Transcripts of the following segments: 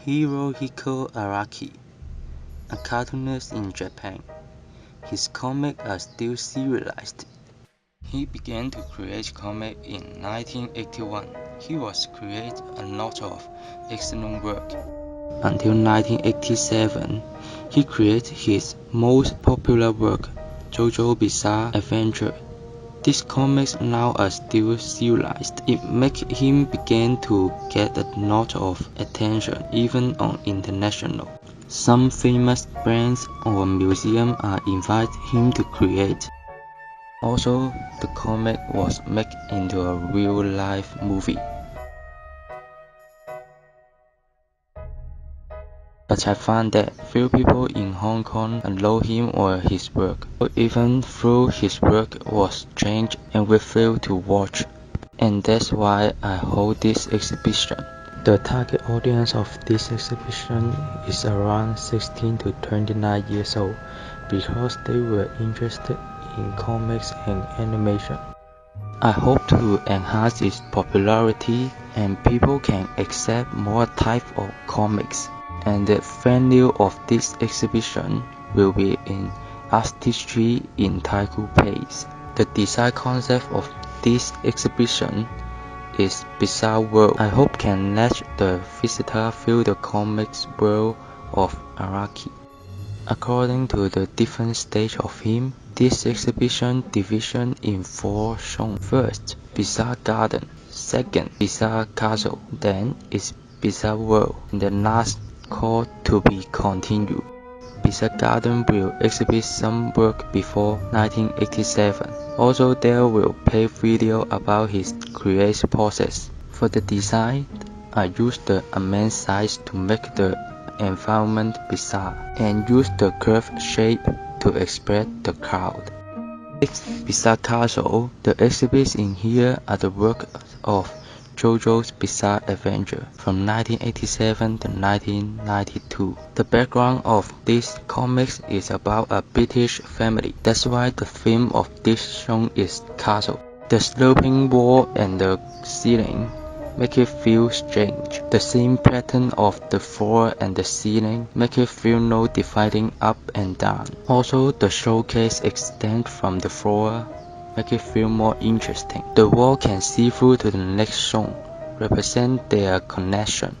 Hirohiko Araki, a cartoonist in Japan. His comics are still serialized. He began to create comics in 1981. He was created a lot of excellent work. Until 1987, he created his most popular work, JoJo Bizarre Adventure. These comics now are still serialized. It makes him begin to get a lot of attention, even on international. Some famous brands or museums are invited him to create. Also, the comic was made into a real-life movie. But I found that few people in Hong Kong know him or his work, or even though his work was strange and we fail to watch. And that's why I hold this exhibition. The target audience of this exhibition is around 16 to 29 years old because they were interested in comics and animation. I hope to enhance its popularity and people can accept more types of comics. And the venue of this exhibition will be in Artistry in Taikoo Place. The design concept of this exhibition is Bizarre World. I hope can let the visitor feel the comics world of Araki. According to the different stage of him, this exhibition division in 4 shown. First, Bizarre Garden. Second, Bizarre Castle. Then is Bizarre World. And the last called To Be Continued. Bizarre Garden will exhibit some work before 1987. Also, there will play video about his creation process. For the design, I used the immense size to make the environment bizarre and use the curved shape to express the crowd. Next, Bizarre Castle. The exhibits in here are the work of JoJo's Bizarre Adventure from 1987 to 1992. The background of this comics is about a British family. That's why the theme of this show is castle. The sloping wall and the ceiling make it feel strange. The same pattern of the floor and the ceiling make it feel no dividing up and down. Also, the showcase extends from the floor, make it feel more interesting. The wall can see through to the next song, represent their connection.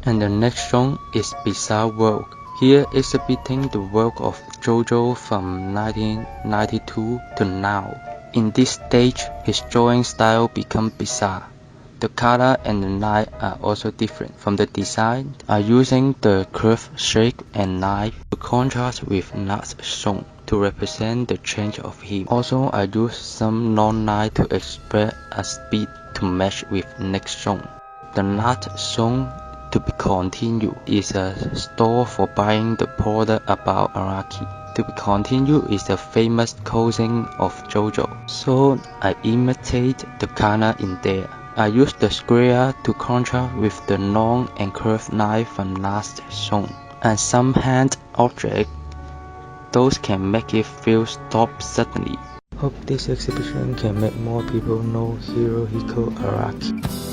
And the next song is Bizarre World. Here exhibiting the work of JoJo from 1992 to now. In this stage, his drawing style becomes bizarre. The color and the line are also different. From the design, are using the curved shape and line to contrast with last song to represent the change of him. Also, I use some long line to express a speed to match with next song. The last song, To Be Continued, is a store for buying the product about Araki. To Be Continued is the famous clothing of JoJo, so I imitate the color in there. I use the square to contrast with the long and curved line from last song, and some hand objects. Those can make it feel stop suddenly. Hope this exhibition can make more people know Hirohiko Araki.